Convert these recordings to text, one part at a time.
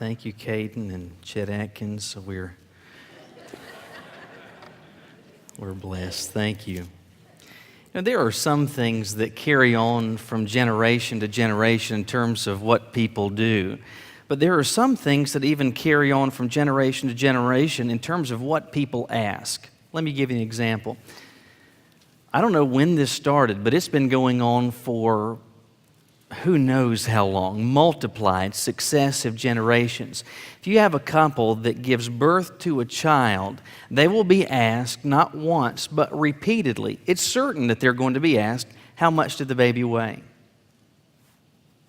Thank you, Caden and Chet Atkins. We're blessed. Thank you. There are some things that carry on from generation to generation in terms of what people do. But there are some things that even carry on from generation to generation in terms of what people ask. Let me give you an example. I don't know when this started, but it's been going on for who knows how long, multiplied, successive generations. If you have a couple that gives birth to a child, they will be asked not once, but repeatedly. It's certain that they're going to be asked, how much did the baby weigh?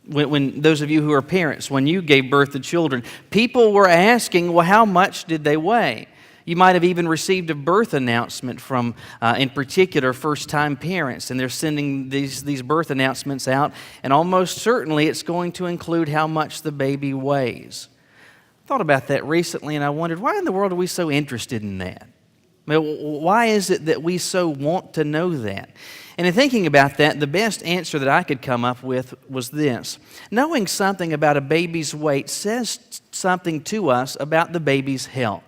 When those of you who are parents, when you gave birth to children, people were asking, well, how much did they weigh? You might have even received a birth announcement from, in particular, first-time parents, and they're sending these birth announcements out, and almost certainly it's going to include how much the baby weighs. I thought about that recently, and I wondered, why in the world are we so interested in that? I mean, why is it that we so want to know that? And in thinking about that, the best answer that I could come up with was this. Knowing something about a baby's weight says something to us about the baby's health.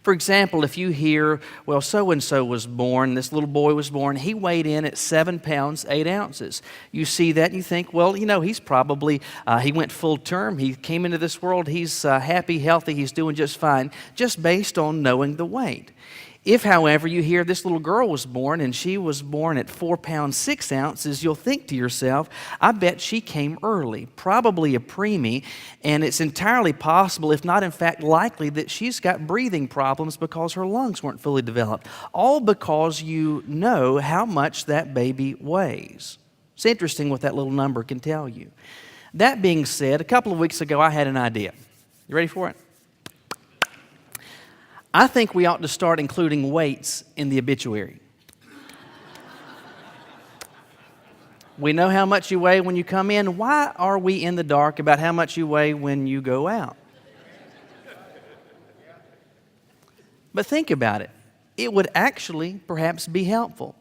For example, if you hear, well, so-and-so was born, this little boy was born, he weighed in at 7 pounds, 8 ounces. You see that and you think, well, he's probably, he went full term, he came into this world, he's happy, healthy, he's doing just fine, just based on knowing the weight. If, however, you hear this little girl was born and she was born at 4 pounds, 6 ounces, you'll think to yourself, I bet she came early, probably a preemie, and it's entirely possible, if not in fact likely, that she's got breathing problems because her lungs weren't fully developed, all because you know how much that baby weighs. It's interesting what that little number can tell you. That being said, a couple of weeks ago I had an idea. You ready for it? I think we ought to start including weights in the obituary. We know how much you weigh when you come in. Why are we in the dark about how much you weigh when you go out? But think about it. It would actually perhaps be helpful.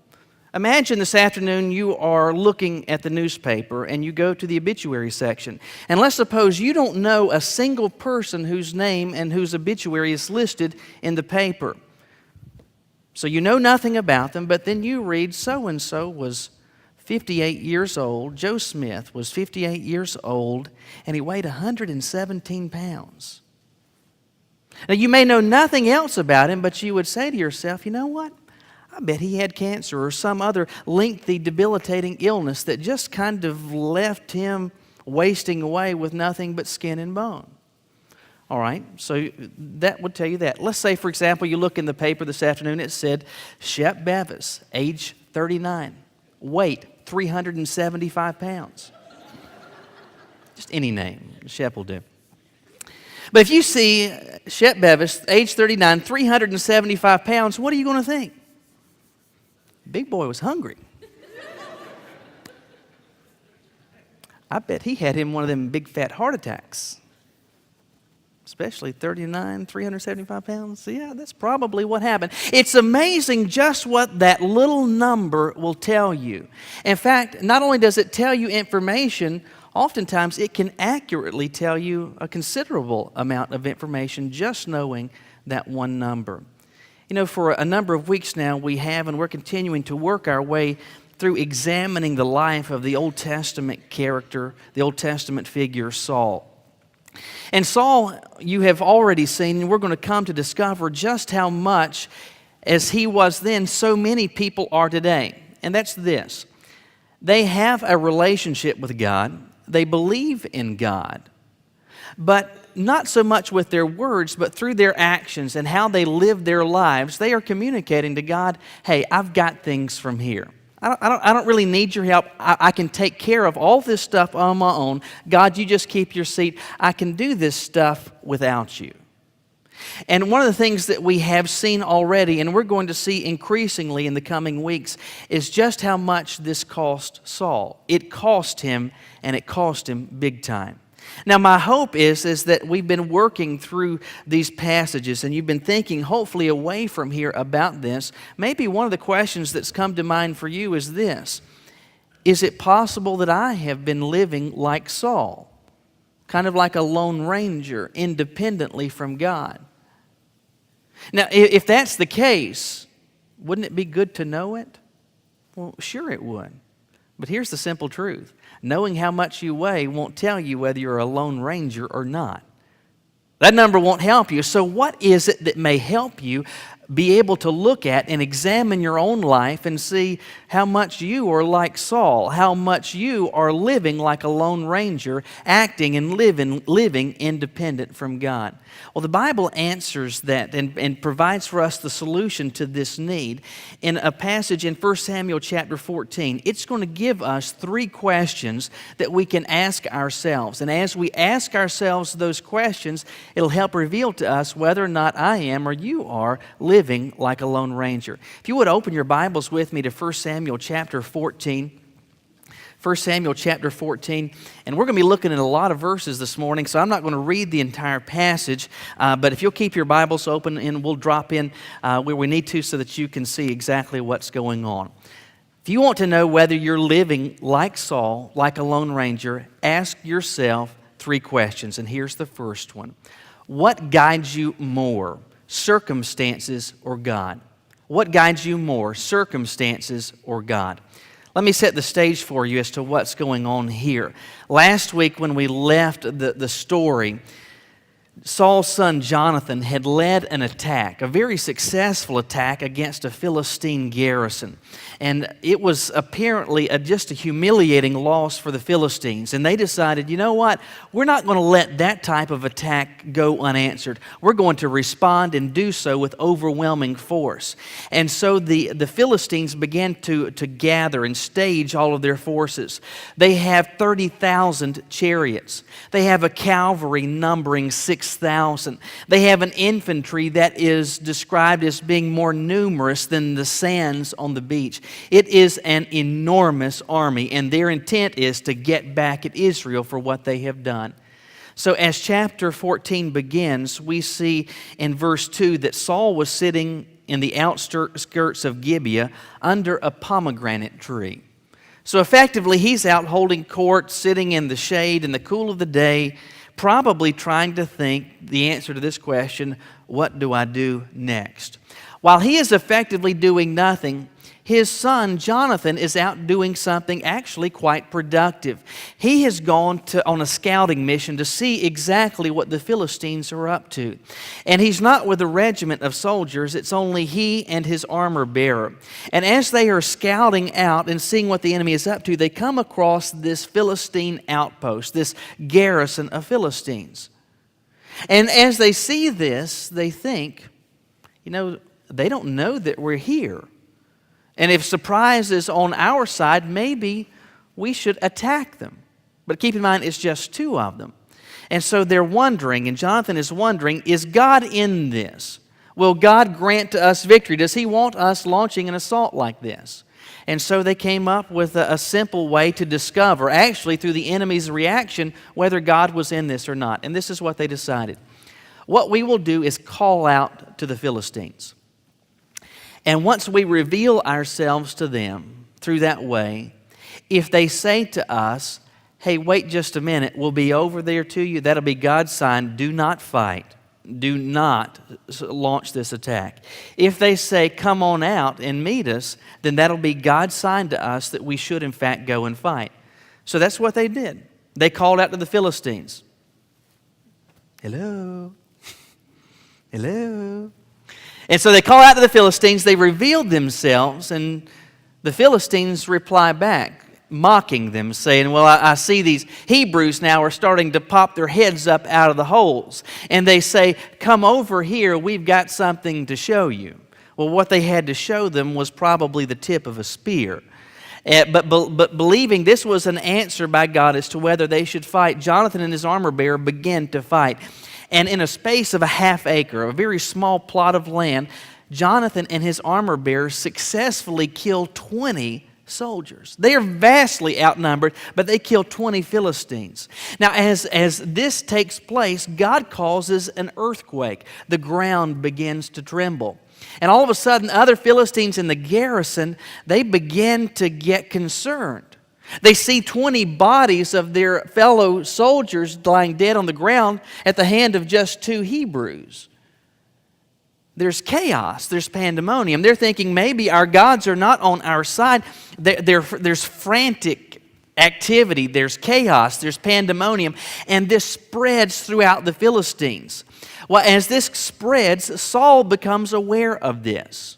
Imagine this afternoon you are looking at the newspaper and you go to the obituary section. And let's suppose you don't know a single person whose name and whose obituary is listed in the paper. So you know nothing about them, but then you read so-and-so was 58 years old, Joe Smith was 58 years old, and he weighed 117 pounds. Now you may know nothing else about him, but you would say to yourself, you know what? I bet he had cancer or some other lengthy, debilitating illness that just kind of left him wasting away with nothing but skin and bone. All right, so that would tell you that. Let's say, for example, you look in the paper this afternoon, it said, Shep Bevis, age 39, weight 375 pounds. Just any name, Shep will do. But if you see Shep Bevis, age 39, 375 pounds, what are you going to think? Big boy was hungry. I bet he had him one of them big fat heart attacks. Especially 39, 375 pounds. Yeah, that's probably what happened. It's amazing just what that little number will tell you. In fact, not only does it tell you information, oftentimes it can accurately tell you a considerable amount of information just knowing that one number. For a number of weeks now we have, and we're continuing to work our way through examining the life of the Old Testament character, the Old Testament figure, Saul. And Saul, you have already seen, and we're going to come to discover just how much, as he was then, so many people are today. And that's this. They have a relationship with God. They believe in God. But not so much with their words, but through their actions and how they live their lives, they are communicating to God, hey, I've got things from here. I don't really need your help. I can take care of all this stuff on my own. God, you just keep your seat. I can do this stuff without you. And one of the things that we have seen already, and we're going to see increasingly in the coming weeks, is just how much this cost Saul. It cost him, and it cost him big time. Now, my hope is that we've been working through these passages and you've been thinking hopefully away from here about this. Maybe one of the questions that's come to mind for you is this. Is it possible that I have been living like Saul? kind of like a lone ranger, independently from God. Now, if that's the case, wouldn't it be good to know it? Well, sure it would. But here's the simple truth. Knowing how much you weigh won't tell you whether you're a lone ranger or not. That number won't help you. So what is it that may help you be able to look at and examine your own life and see how much you are like Saul, how much you are living like a lone ranger, acting and living independent from God? Well, the Bible answers that and provides for us the solution to this need in a passage in 1 Samuel chapter 14. It's going to give us 3 questions that we can ask ourselves. And as we ask ourselves those questions, it'll help reveal to us whether or not I am or you are living like a lone ranger. If you would open your Bibles with me to 1 Samuel chapter 14. 1 Samuel chapter 14, and we're going to be looking at a lot of verses this morning, so I'm not going to read the entire passage, but if you'll keep your Bibles open, and we'll drop in where we need to so that you can see exactly what's going on. If you want to know whether you're living like Saul, like a lone ranger, ask yourself 3 questions, and here's the first one. What guides you more, circumstances or God? What guides you more, circumstances or God? Let me set the stage for you as to what's going on here. Last week when we left the story, Saul's son Jonathan had led an attack, a very successful attack against a Philistine garrison. And it was apparently just a humiliating loss for the Philistines. And they decided, you know what? We're not going to let that type of attack go unanswered. We're going to respond and do so with overwhelming force. And so the Philistines began to gather and stage all of their forces. They have 30,000 chariots. They have a cavalry numbering 6,000. They have an infantry that is described as being more numerous than the sands on the beach. It is an enormous army, and their intent is to get back at Israel for what they have done. So as chapter 14 begins, we see in verse 2 that Saul was sitting in the outskirts of Gibeah under a pomegranate tree. So effectively, he's out holding court, sitting in the shade in the cool of the day, probably trying to think the answer to this question, what do I do next? While he is effectively doing nothing, his son Jonathan is out doing something actually quite productive. He has gone on a scouting mission to see exactly what the Philistines are up to. And he's not with a regiment of soldiers, it's only he and his armor bearer. And as they are scouting out and seeing what the enemy is up to, they come across this Philistine outpost, this garrison of Philistines. And as they see this, they think, they don't know that we're here. And if surprise is on our side, maybe we should attack them. But keep in mind, it's just 2 of them. And so they're wondering, and Jonathan is wondering, is God in this? Will God grant to us victory? Does He want us launching an assault like this? And so they came up with a simple way to discover, actually through the enemy's reaction, whether God was in this or not. And this is what they decided. What we will do is call out to the Philistines. And once we reveal ourselves to them through that way, if they say to us, hey, wait just a minute, we'll be over there to you, that'll be God's sign, do not fight. Do not launch this attack. If they say, come on out and meet us, then that'll be God's sign to us that we should in fact go and fight. So that's what they did. They called out to the Philistines. Hello? Hello? And so they call out to the Philistines, they revealed themselves, and the Philistines reply back, mocking them, saying, well, I see these Hebrews now are starting to pop their heads up out of the holes. And they say, come over here, we've got something to show you. Well, what they had to show them was probably the tip of a spear. But believing this was an answer by God as to whether they should fight, Jonathan and his armor bearer began to fight. And in a space of a half acre, a very small plot of land, Jonathan and his armor bearer successfully killed 20 soldiers. They are vastly outnumbered, but they killed 20 Philistines. Now, as this takes place, God causes an earthquake. The ground begins to tremble. And all of a sudden, other Philistines in the garrison, they begin to get concerned. They see 20 bodies of their fellow soldiers lying dead on the ground at the hand of just 2 Hebrews. There's chaos, there's pandemonium. They're thinking maybe our gods are not on our side. There's frantic activity, there's chaos, there's pandemonium, and this spreads throughout the Philistines. Well, as this spreads, Saul becomes aware of this.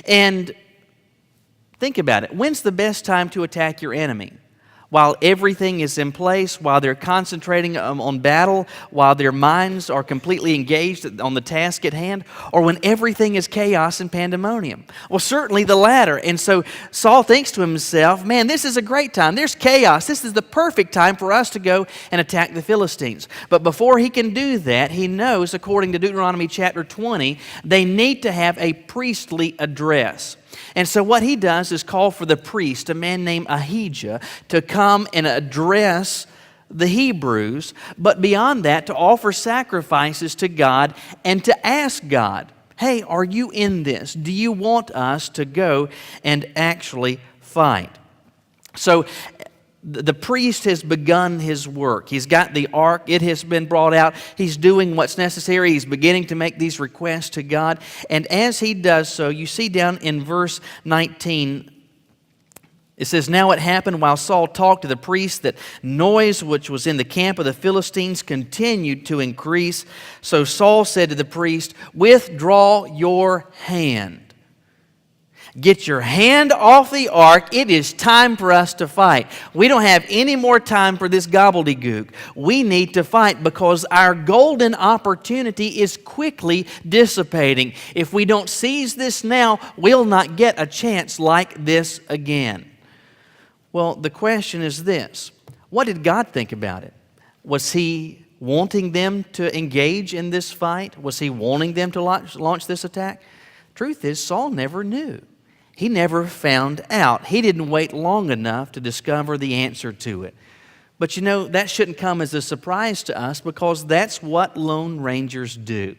And think about it. When's the best time to attack your enemy? While everything is in place, while they're concentrating on battle, while their minds are completely engaged on the task at hand, or when everything is chaos and pandemonium? Well, certainly the latter. And so Saul thinks to himself, man, this is a great time. There's chaos. This is the perfect time for us to go and attack the Philistines. But before he can do that, he knows, according to Deuteronomy chapter 20, they need to have a priestly address. And so what he does is call for the priest, a man named Ahijah, to come and address the Hebrews, but beyond that, to offer sacrifices to God and to ask God, hey, are you in this? Do you want us to go and actually fight? So the priest has begun his work. He's got the ark. It has been brought out. He's doing what's necessary. He's beginning to make these requests to God. And as he does so, you see down in verse 19, it says, now it happened while Saul talked to the priest that noise which was in the camp of the Philistines continued to increase. So Saul said to the priest, withdraw your hand. Get your hand off the ark. It is time for us to fight. We don't have any more time for this gobbledygook. We need to fight because our golden opportunity is quickly dissipating. If we don't seize this now, we'll not get a chance like this again. Well, the question is this. What did God think about it? Was He wanting them to engage in this fight? Was He wanting them to launch this attack? Truth is, Saul never knew. He never found out. He didn't wait long enough to discover the answer to it. But you know, that shouldn't come as a surprise to us because that's what Lone Rangers do.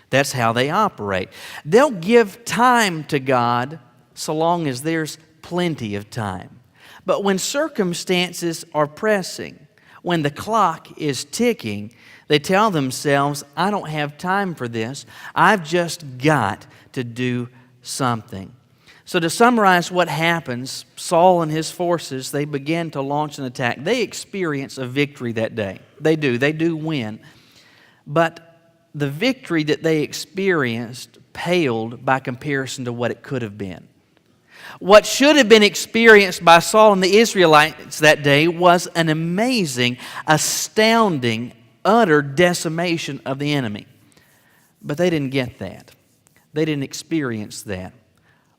That's how they operate. They'll give time to God so long as there's plenty of time. But when circumstances are pressing, when the clock is ticking, they tell themselves, I don't have time for this. I've just got to do something. So to summarize what happens, Saul and his forces, they begin to launch an attack. They experience a victory that day. They do win. But the victory that they experienced paled by comparison to what it could have been. What should have been experienced by Saul and the Israelites that day was an amazing, astounding, utter decimation of the enemy. But they didn't get that. They didn't experience that.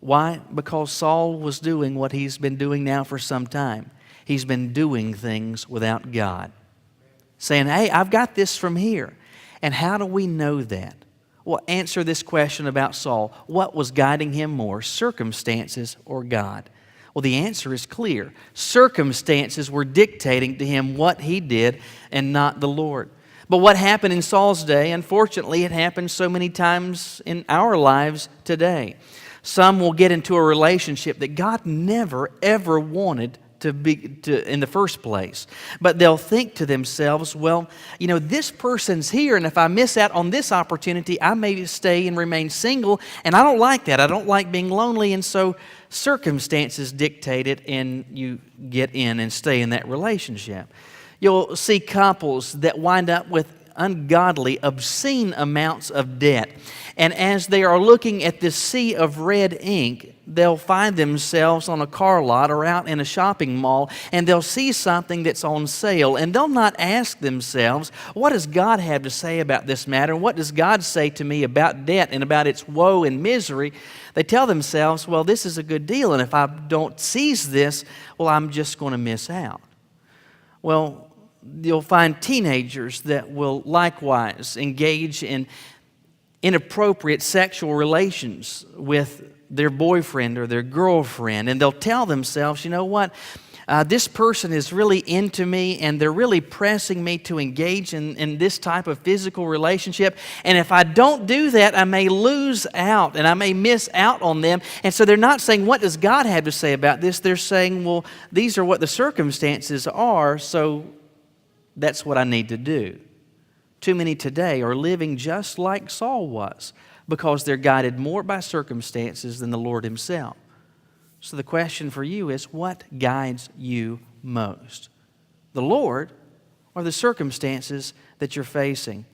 Why? Because Saul was doing what he's been doing now for some time. He's been doing things without God. Saying, hey, I've got this from here. And how do we know that? Well, answer this question about Saul. What was guiding him more, circumstances or God? Well, the answer is clear. Circumstances were dictating to him what he did and not the Lord. But what happened in Saul's day, unfortunately, it happens so many times in our lives today. Some will get into a relationship that God never, ever wanted to be in the first place. But they'll think to themselves, well, you know, this person's here, and if I miss out on this opportunity, I may stay and remain single, and I don't like that. I don't like being lonely, and so circumstances dictate it, and you get in and stay in that relationship. You'll see couples that wind up with ungodly, obscene amounts of debt. And as they are looking at this sea of red ink, they'll find themselves on a car lot or out in a shopping mall, and they'll see something that's on sale, and they'll not ask themselves, what does God have to say about this matter? What does God say to me about debt and about its woe and misery? They tell themselves, well, this is a good deal, and if I don't seize this, well, I'm just going to miss out. Well, you'll find teenagers that will likewise engage in inappropriate sexual relations with their boyfriend or their girlfriend, and they'll tell themselves, you know what, This person is really into me, and they're really pressing me to engage in this type of physical relationship. And if I don't do that, I may lose out, and I may miss out on them. And so they're not saying, what does God have to say about this? They're saying, well, these are what the circumstances are, so that's what I need to do. Too many today are living just like Saul was, because they're guided more by circumstances than the Lord Himself. So the question for you is, what guides you most? The Lord or the circumstances that you're facing?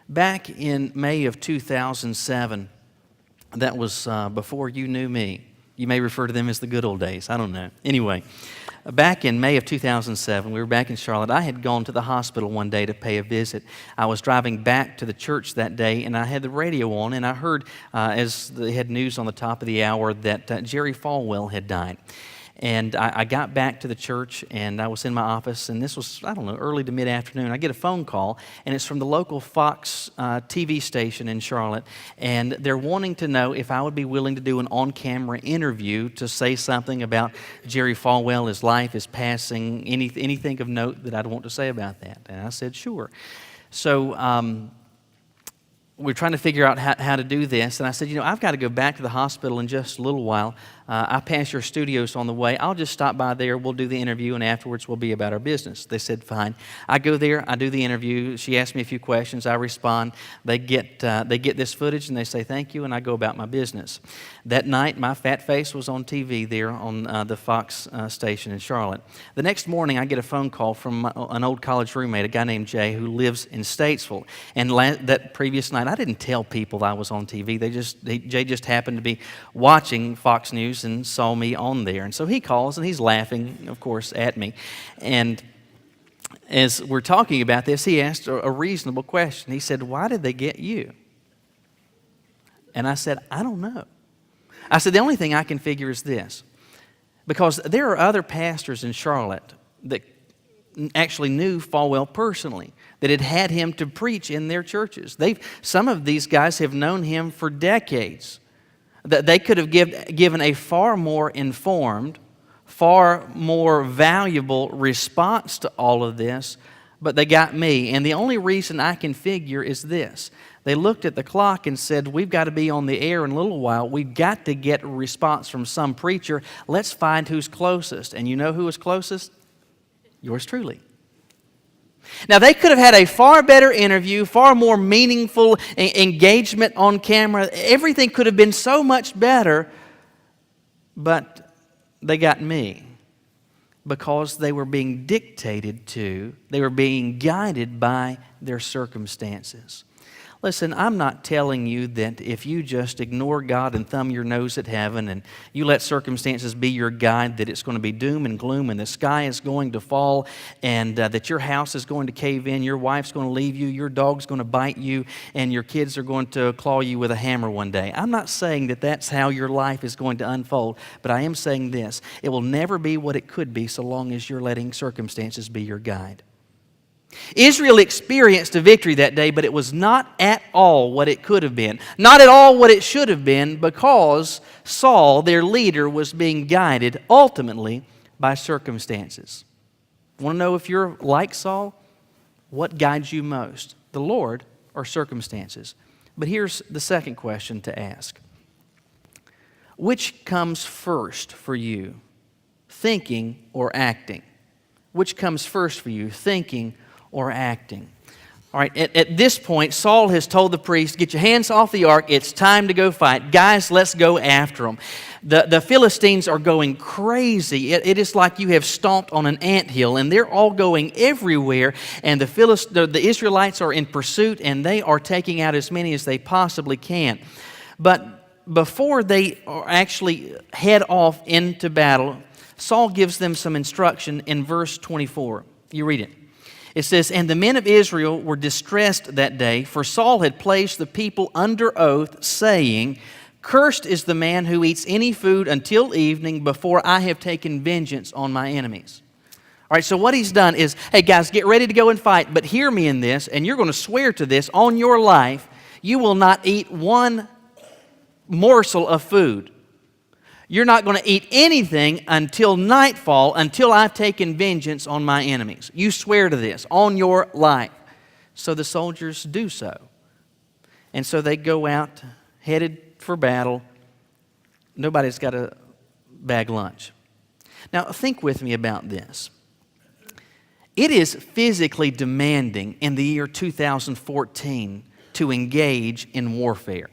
Back in May of 2007, that was before you knew me. You may refer to them as the good old days. I don't know. Anyway, back in May of 2007, we were back in Charlotte. I had gone to the hospital one day to pay a visit. I was driving back to the church that day, and I had the radio on, and I heard, as they had news on the top of the hour, that Jerry Falwell had died. And I got back to the church, and I was in my office, and this was, I don't know, early to mid-afternoon. I get a phone call, and it's from the local Fox TV station in Charlotte, and they're wanting to know if I would be willing to do an on-camera interview to say something about Jerry Falwell, his life, his passing, anything of note that I'd want to say about that. And I said, sure. So we're trying to figure out how to do this, and I said, I've got to go back to the hospital in just a little while. I pass your studios on the way. I'll just stop by there. We'll do the interview, and afterwards we'll be about our business. They said, fine. I go there. I do the interview. She asks me a few questions. I respond. They get this footage, and they say thank you, and I go about my business. That night, my fat face was on TV there on the Fox station in Charlotte. The next morning, I get a phone call from an old college roommate, a guy named Jay, who lives in Statesville. And that previous night, I didn't tell people I was on TV. Jay just happened to be watching Fox News and saw me on there. And so he calls, and he's laughing, of course, at me. And as we're talking about this, he asked a reasonable question. He said, why did they get you? And I said, I don't know. I said, the only thing I can figure is this. Because there are other pastors in Charlotte that actually knew Falwell personally, that had him to preach in their churches. Some of these guys have known him for decades. That they could have given a far more informed, far more valuable response to all of this, but they got me. And the only reason I can figure is this. They looked at the clock and said, we've got to be on the air in a little while. We've got to get a response from some preacher. Let's find who's closest. And you know who was closest? Yours truly. Now, they could have had a far better interview, far more meaningful engagement on camera. Everything could have been so much better, but they got me because they were being dictated to, they were being guided by their circumstances. Listen, I'm not telling you that if you just ignore God and thumb your nose at heaven and you let circumstances be your guide, that it's going to be doom and gloom and the sky is going to fall and that your house is going to cave in, your wife's going to leave you, your dog's going to bite you, and your kids are going to claw you with a hammer one day. I'm not saying that that's how your life is going to unfold, but I am saying this. It will never be what it could be so long as you're letting circumstances be your guide. Israel experienced a victory that day, but it was not at all what it could have been. Not at all what it should have been, because Saul, their leader, was being guided ultimately by circumstances. Want to know if you're like Saul? What guides you most, the Lord or circumstances? But here's the second question to ask. Which comes first for you, thinking or acting? Which comes first for you, thinking or acting? All right, at this point, Saul has told the priest, get your hands off the ark, it's time to go fight. Guys, let's go after them. The Philistines are going crazy. It is like you have stomped on an anthill, and they're all going everywhere, and the Israelites are in pursuit, and they are taking out as many as they possibly can. But before they actually head off into battle, Saul gives them some instruction in verse 24. You read it. It says, and the men of Israel were distressed that day, for Saul had placed the people under oath, saying, cursed is the man who eats any food until evening before I have taken vengeance on my enemies. All right, so what he's done is, hey guys, get ready to go and fight, but hear me in this, and you're going to swear to this on your life, you will not eat one morsel of food. You're not going to eat anything until nightfall, until I've taken vengeance on my enemies. You swear to this on your life. So the soldiers do so. And so they go out, headed for battle. Nobody's got a bag lunch. Now, think with me about this. It is physically demanding in the year 2014 to engage in warfare.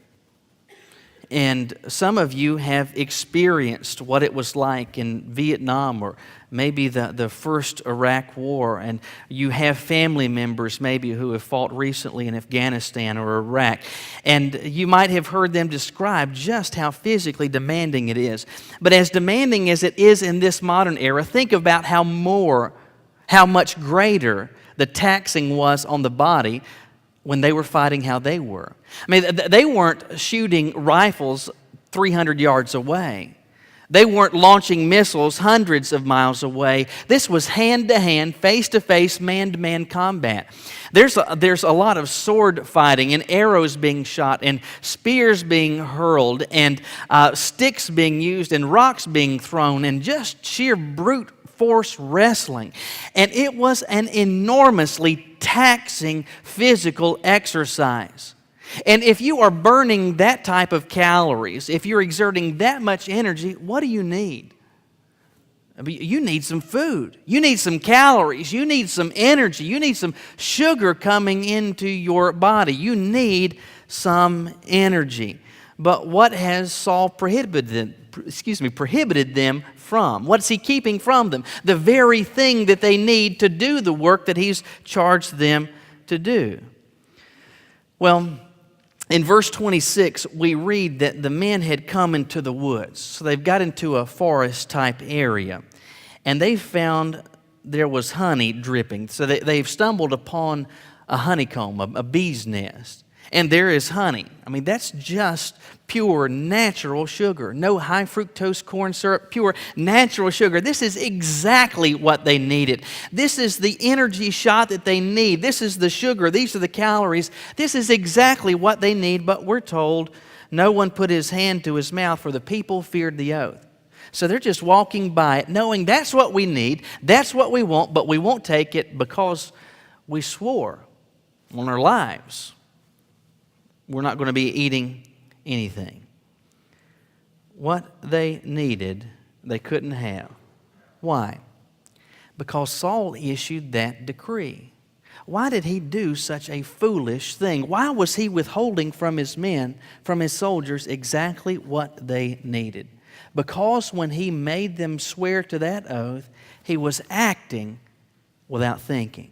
And some of you have experienced what it was like in Vietnam or maybe the first Iraq War, and you have family members maybe who have fought recently in Afghanistan or Iraq, and you might have heard them describe just how physically demanding it is. But as demanding as it is in this modern era, think about how much greater the taxing was on the body when they were fighting how they were. I mean, they weren't shooting rifles 300 yards away. They weren't launching missiles hundreds of miles away. This was hand-to-hand, face-to-face, man-to-man combat. There's a lot of sword fighting and arrows being shot and spears being hurled and sticks being used and rocks being thrown and just sheer brute force wrestling. And it was an enormously taxing physical exercise. And if you are burning that type of calories, if you're exerting that much energy, what do you need? You need some food. You need some calories. You need some energy. You need some sugar coming into your body. You need some energy. But what has Saul prohibited them from? What's he keeping from them? The very thing that they need to do the work that he's charged them to do. Well, in verse 26, we read that the men had come into the woods. So they've got into a forest-type area. And they found there was honey dripping. So they've stumbled upon a honeycomb, a bee's nest. And there is honey. I mean, that's just pure natural sugar. No high fructose corn syrup, pure natural sugar. This is exactly what they needed. This is the energy shot that they need. This is the sugar. These are the calories. This is exactly what they need, but we're told no one put his hand to his mouth, for the people feared the oath. So they're just walking by it, knowing that's what we need, that's what we want, but we won't take it because we swore on our lives we're not going to be eating anything. What they needed, they couldn't have. Why? Because Saul issued that decree. Why did he do such a foolish thing? Why was he withholding from his men, from his soldiers, exactly what they needed? Because when he made them swear to that oath, he was acting without thinking.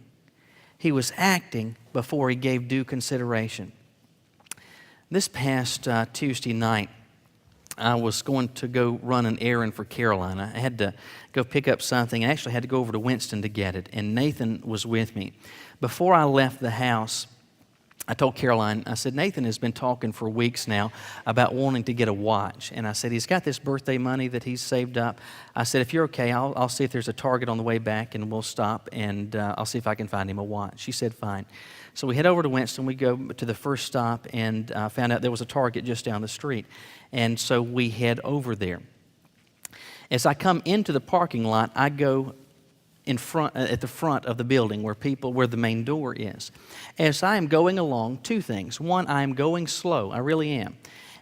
He was acting before he gave due consideration. This past Tuesday night, I was going to go run an errand for Caroline. I had to go pick up something. I actually had to go over to Winston to get it, and Nathan was with me. Before I left the house, I told Caroline, I said, Nathan has been talking for weeks now about wanting to get a watch. And I said, he's got this birthday money that he's saved up. I said, if you're okay, I'll see if there's a Target on the way back, and we'll stop, and I'll see if I can find him a watch. She said, fine. So we head over to Winston. We go to the first stop and found out there was a Target just down the street. And so we head over there. As I come into the parking lot, I go in front, at the front of the building where the main door is. As I am going along, two things. One, I am going slow. I really am.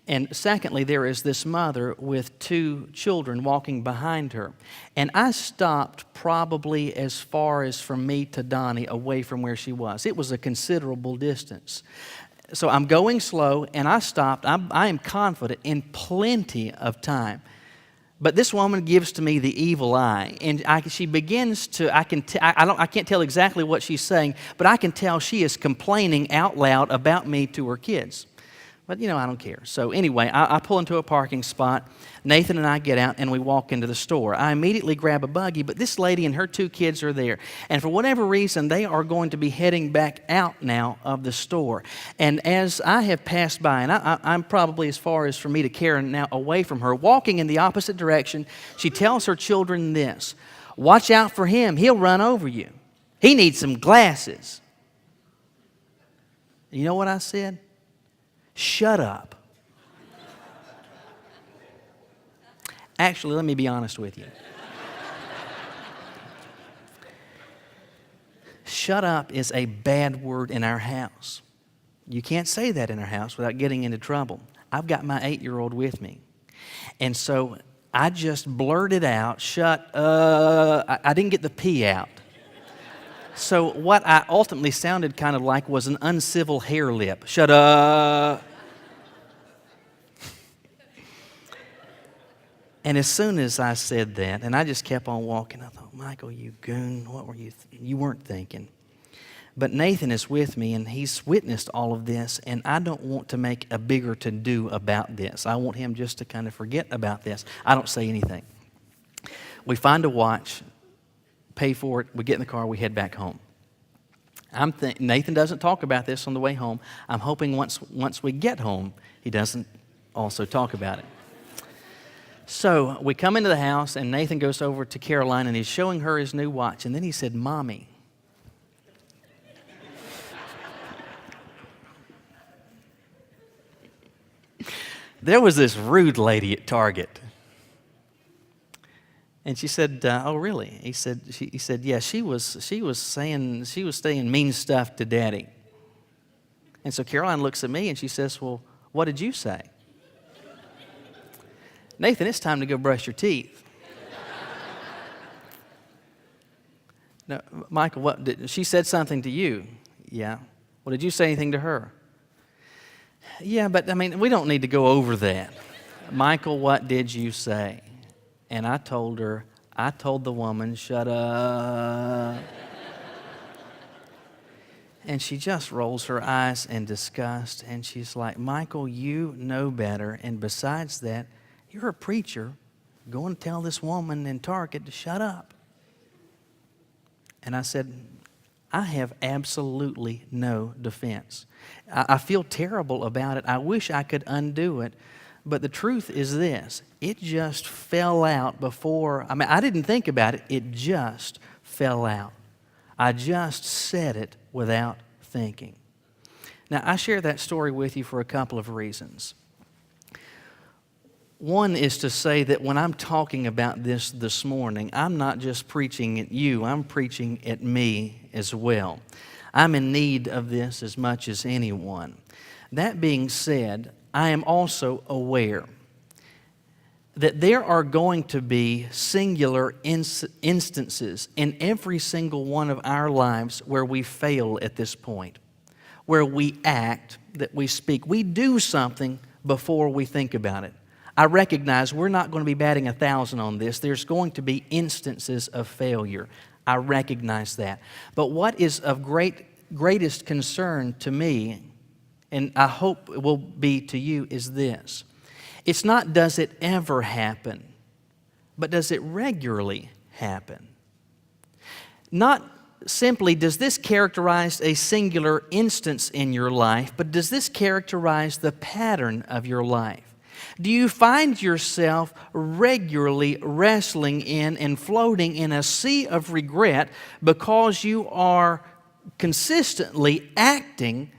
And secondly, there is this mother with two children walking behind her. And I stopped probably as far as from me to Donnie away from where she was. It was a considerable distance. So I'm going slow, and I stopped. I am confident in plenty of time. But this woman gives to me the evil eye, and she begins to. I can't tell exactly what she's saying, but I can tell she is complaining out loud about me to her kids. But I don't care. So anyway, I pull into a parking spot. Nathan and I get out, and we walk into the store. I immediately grab a buggy, but this lady and her two kids are there. And for whatever reason, they are going to be heading back out now of the store. And as I have passed by, and I'm probably as far as for me to Karen now away from her, walking in the opposite direction, she tells her children this: watch out for him. He'll run over you. He needs some glasses. You know what I said? Shut up. Actually, let me be honest with you. Shut up is a bad word in our house. You can't say that in our house without getting into trouble. I've got my 8-year-old with me. And so I just blurted out, I didn't get the P out. So what I ultimately sounded kind of like was an uncivil hare lip. Shut up. And as soon as I said that, and I just kept on walking, I thought, Michael, you goon, what were you you weren't thinking. But Nathan is with me, and he's witnessed all of this, and I don't want to make a bigger to-do about this. I want him just to kind of forget about this. I don't say anything. We find a watch, pay for it, we get in the car, we head back home. Nathan doesn't talk about this on the way home. I'm hoping once we get home, he doesn't also talk about it. So we come into the house, and Nathan goes over to Caroline, and he's showing her his new watch. And then he said, Mommy. There was this rude lady at Target. And she said, oh, really? He said, yeah, she was saying mean stuff to Daddy. And so Caroline looks at me, and she says, well, what did you say? Nathan, it's time to go brush your teeth. No, Michael, she said something to you? Yeah. Well, did you say anything to her? Yeah, but I mean, we don't need to go over that. Michael, what did you say? And I told the woman, shut up. And she just rolls her eyes in disgust, and she's like, Michael, you know better, and besides that, you're a preacher. Go and tell this woman in Target to shut up. And I said, I have absolutely no defense. I feel terrible about it. I wish I could undo it. But the truth is this. It just fell out before. I mean, I didn't think about it. It just fell out. I just said it without thinking. Now, I share that story with you for a couple of reasons. One is to say that when I'm talking about this morning, I'm not just preaching at you, I'm preaching at me as well. I'm in need of this as much as anyone. That being said, I am also aware that there are going to be singular instances in every single one of our lives where we fail at this point, where we act, that we speak. We do something before we think about it. I recognize we're not going to be batting 1,000 on this. There's going to be instances of failure. I recognize that. But what is of greatest concern to me, and I hope it will be to you, is this. It's not does it ever happen, but does it regularly happen? Not simply does this characterize a singular instance in your life, but does this characterize the pattern of your life? Do you find yourself regularly wrestling in and floating in a sea of regret because you are consistently acting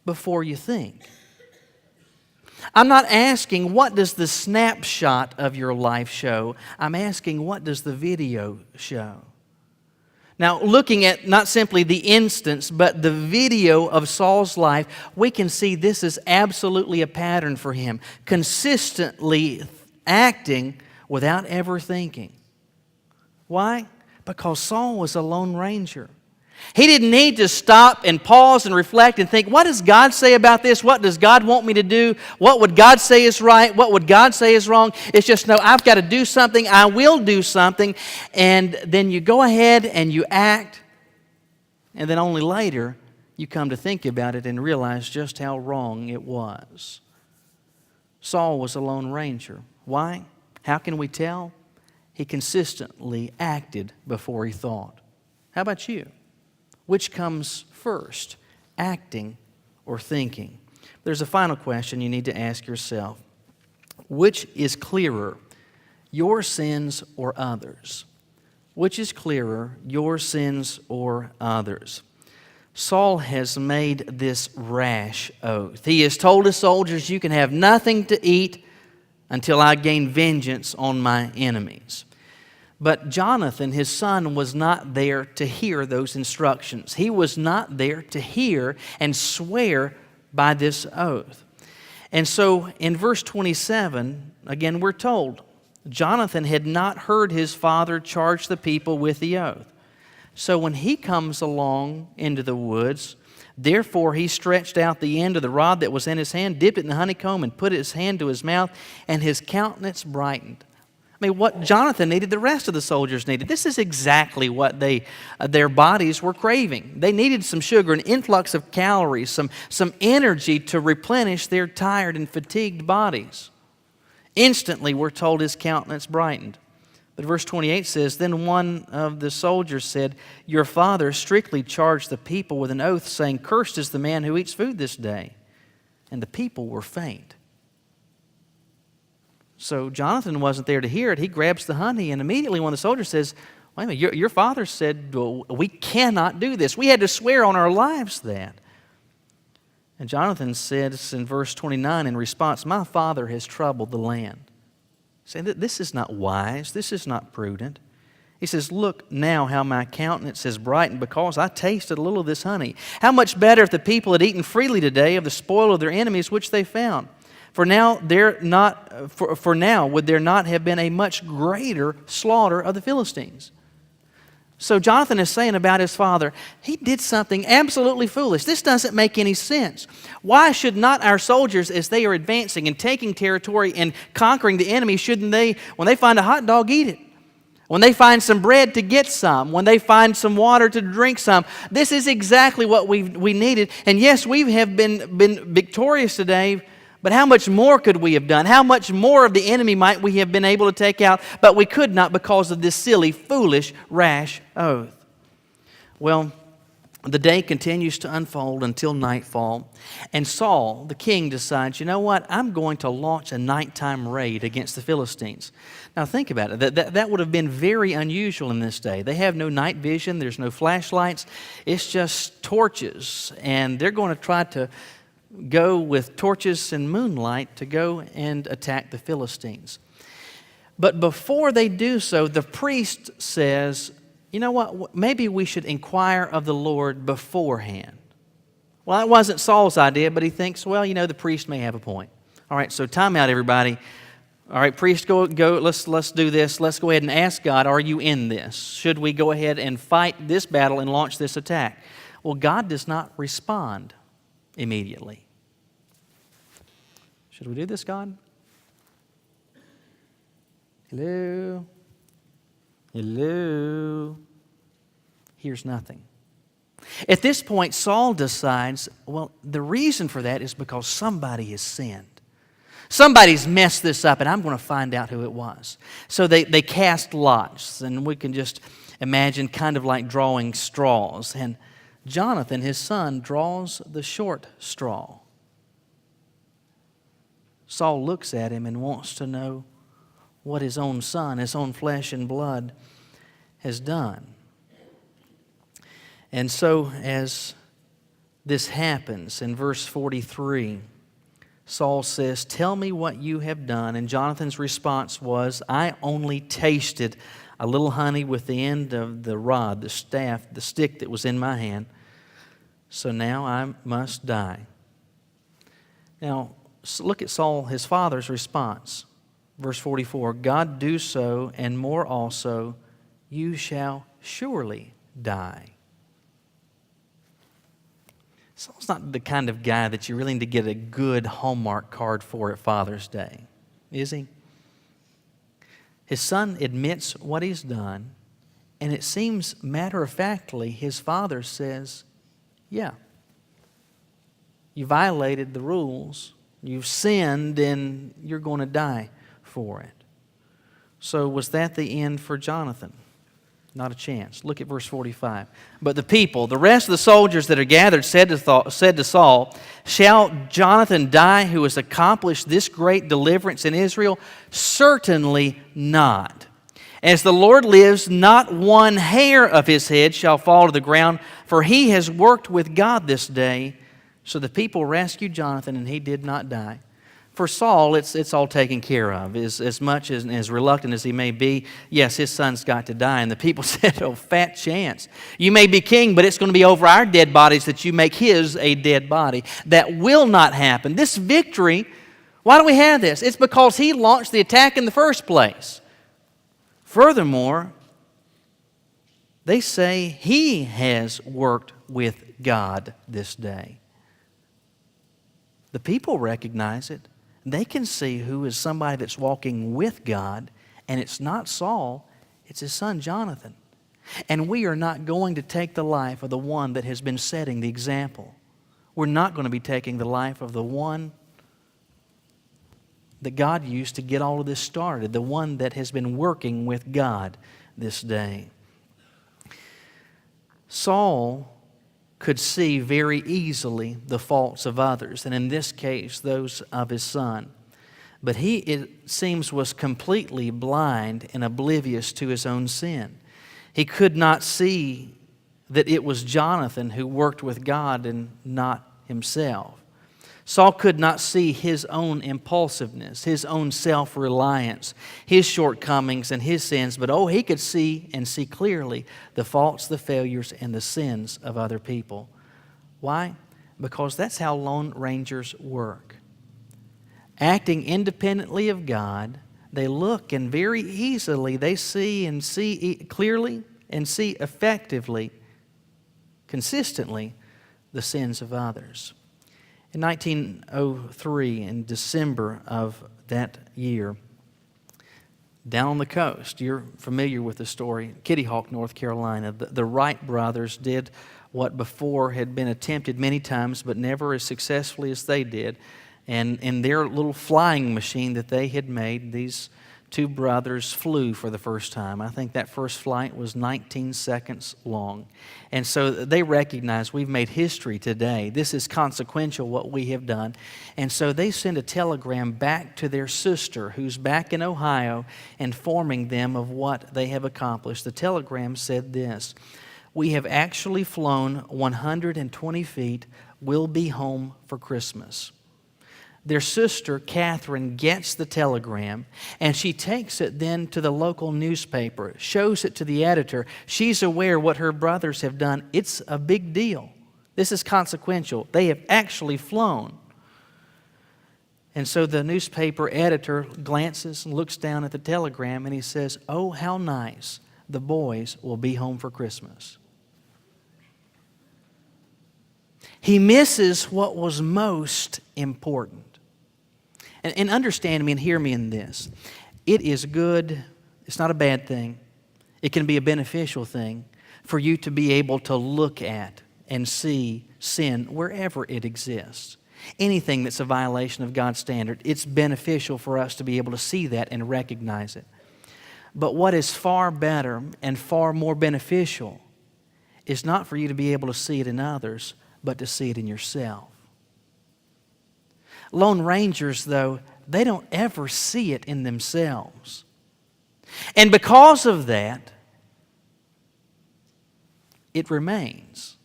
before you think? I'm not asking what does the snapshot of your life show. I'm asking what does the video show? Now, looking at not simply the instance, but the video of Saul's life, we can see this is absolutely a pattern for him. Consistently acting without ever thinking. Why? Because Saul was a lone ranger. He didn't need to stop and pause and reflect and think, what does God say about this? What does God want me to do? What would God say is right? What would God say is wrong? It's just, no, I've got to do something. I will do something. And then you go ahead and you act. And then only later you come to think about it and realize just how wrong it was. Saul was a lone ranger. Why? How can we tell? He consistently acted before he thought. How about you? Which comes first, acting or thinking? There's a final question you need to ask yourself. Which is clearer, your sins or others? Which is clearer, your sins or others? Saul has made this rash oath. He has told his soldiers, you can have nothing to eat until I gain vengeance on my enemies." But Jonathan, his son, was not there to hear those instructions. He was not there to hear and swear by this oath. And so in verse 27, again, we're told, Jonathan had not heard his father charge the people with the oath. So when he comes along into the woods, therefore he stretched out the end of the rod that was in his hand, dipped it in the honeycomb, and put his hand to his mouth, and his countenance brightened. I mean, what Jonathan needed, the rest of the soldiers needed. This is exactly what their bodies were craving. They needed some sugar, an influx of calories, some energy to replenish their tired and fatigued bodies. Instantly, we're told his countenance brightened. But verse 28 says, "Then one of the soldiers said, 'Your father strictly charged the people with an oath, saying, Cursed is the man who eats food this day.' And the people were faint." So Jonathan wasn't there to hear it. He grabs the honey, and immediately one of the soldiers says, "Wait a minute, your father said, well, we cannot do this. We had to swear on our lives that." And Jonathan says in verse 29 in response, "My father has troubled the land." Saying that this is not wise, this is not prudent. He says, "Look now how my countenance has brightened because I tasted a little of this honey. How much better if the people had eaten freely today of the spoil of their enemies which they found. For now would there not have been a much greater slaughter of the Philistines." So Jonathan is saying about his father, he did something absolutely foolish. This doesn't make any sense. Why should not our soldiers, as they are advancing and taking territory and conquering the enemy, shouldn't they, when they find a hot dog, eat it? When they find some bread, to get some. When they find some water, to drink some. This is exactly what we needed. And yes, we have been victorious today. But how much more could we have done? How much more of the enemy might we have been able to take out? But we could not because of this silly, foolish, rash oath. Well, the day continues to unfold until nightfall. And Saul, the king, decides, you know what? I'm going to launch a nighttime raid against the Philistines. Now think about it. That would have been very unusual in this day. They have no night vision. There's no flashlights. It's just torches. And they're going to try to go with torches and moonlight to go and attack the Philistines. But before they do so, the priest says, you know what, maybe we should inquire of the Lord beforehand. Well, that wasn't Saul's idea, but he thinks, well, you know, the priest may have a point. All right, so time out, everybody. All right, priest, go. Let's do this. Let's go ahead and ask God, are you in this? Should we go ahead and fight this battle and launch this attack? Well, God does not respond immediately. Should we do this, God? Hello? Hello? Here's nothing. At this point, Saul decides, well, the reason for that is because somebody has sinned. Somebody's messed this up, and I'm going to find out who it was. So they cast lots, and we can just imagine kind of like drawing straws. And Jonathan, his son, draws the short straw. Saul looks at him and wants to know what his own son, his own flesh and blood, has done. And so as this happens, in verse 43, Saul says, "Tell me what you have done." And Jonathan's response was, "I only tasted a little honey with the end of the rod, the staff, the stick that was in my hand. So now I must die." Now, look at Saul, his father's response. Verse 44, "God do so, and more also, you shall surely die." Saul's not the kind of guy that you really need to get a good Hallmark card for at Father's Day, is he? His son admits what he's done, and it seems matter-of-factly his father says, yeah, you violated the rules, you've sinned, and you're going to die for it. So was that the end for Jonathan? Not a chance. Look at verse 45. "But the people, the rest of the soldiers that are gathered, said to Saul, 'Shall Jonathan die who has accomplished this great deliverance in Israel?' Certainly not. As the Lord lives, not one hair of his head shall fall to the ground, for he has worked with God this day." So the people rescued Jonathan, and he did not die. For Saul, it's all taken care of. As much as reluctant as he may be, yes, his son's got to die. And the people said, oh, fat chance. You may be king, but it's going to be over our dead bodies that you make his a dead body. That will not happen. This victory, why do we have this? It's because he launched the attack in the first place. Furthermore, they say he has worked with God this day. The people recognize it. They can see who is somebody that's walking with God, and it's not Saul, it's his son Jonathan. And we are not going to take the life of the one that has been setting the example. We're not going to be taking the life of the one that God used to get all of this started, the one that has been working with God this day. Saul could see very easily the faults of others, and in this case, those of his son. But he, it seems, was completely blind and oblivious to his own sin. He could not see that it was Jonathan who worked with God and not himself. Saul could not see his own impulsiveness, his own self-reliance, his shortcomings and his sins, but he could see and see clearly the faults, the failures, and the sins of other people. Why? Because that's how Lone Rangers work. Acting independently of God, they look and very easily they see and see clearly and see effectively, consistently, the sins of others. In 1903, in December of that year, down on the coast, you're familiar with the story, Kitty Hawk, North Carolina, the Wright brothers did what before had been attempted many times, but never as successfully as they did. And in their little flying machine that they had made, these two brothers flew for the first time. I think that first flight was 19 seconds long. And so they recognized we've made history today. This is consequential, what we have done. And so they sent a telegram back to their sister, who's back in Ohio, informing them of what they have accomplished. The telegram said this: "We have actually flown 120 feet. We'll be home for Christmas." Their sister, Catherine, gets the telegram, and she takes it then to the local newspaper, shows it to the editor. She's aware what her brothers have done. It's a big deal. This is consequential. They have actually flown. And so the newspaper editor glances and looks down at the telegram, and he says, "Oh, how nice. The boys will be home for Christmas." He misses what was most important. And understand me and hear me in this. It is good, it's not a bad thing. It can be a beneficial thing for you to be able to look at and see sin wherever it exists. Anything that's a violation of God's standard, it's beneficial for us to be able to see that and recognize it. But what is far better and far more beneficial is not for you to be able to see it in others, but to see it in yourself. Lone Rangers, though, they don't ever see it in themselves. And because of that, it remains.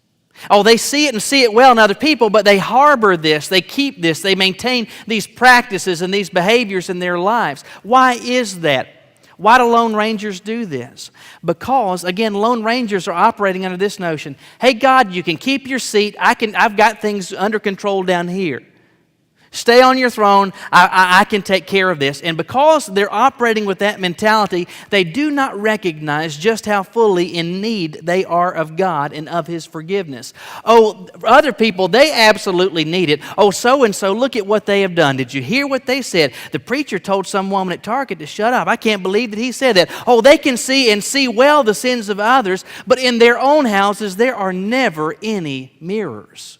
Oh, they see it and see it well in other people, but they harbor this, they keep this, they maintain these practices and these behaviors in their lives. Why is that? Why do Lone Rangers do this? Because, again, Lone Rangers are operating under this notion: hey, God, you can keep your seat. I've got things under control down here. Stay on your throne. I can take care of this. And because they're operating with that mentality, they do not recognize just how fully in need they are of God and of His forgiveness. Oh, other people, they absolutely need it. Oh, so-and-so, look at what they have done. Did you hear what they said? The preacher told some woman at Target to shut up. I can't believe that he said that. Oh, they can see and see well the sins of others, but in their own houses there are never any mirrors.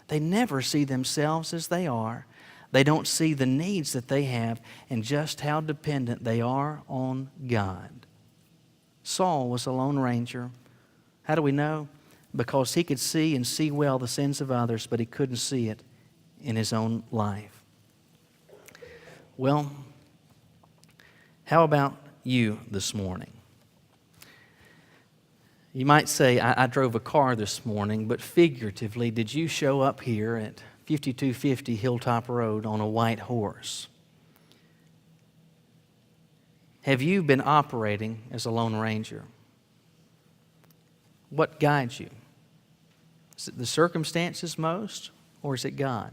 They never see themselves as they are. They don't see the needs that they have and just how dependent they are on God. Saul was a lone ranger. How do we know? Because he could see and see well the sins of others, but he couldn't see it in his own life. Well, how about you this morning? You might say, I drove a car this morning, but figuratively, did you show up here at 5250 Hilltop Road on a white horse. Have you been operating as a Lone Ranger? What guides you? Is it the circumstances most, or is it God?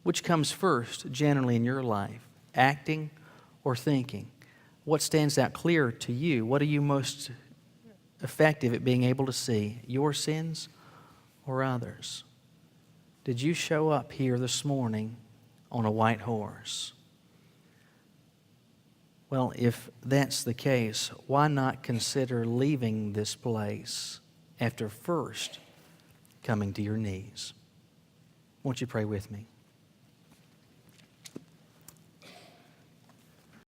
Which comes first generally in your life, acting or thinking? What stands out clear to you? What are you most effective at being able to see, your sins or others? Did you show up here this morning on a white horse? Well, if that's the case, why not consider leaving this place after first coming to your knees? Won't you pray with me?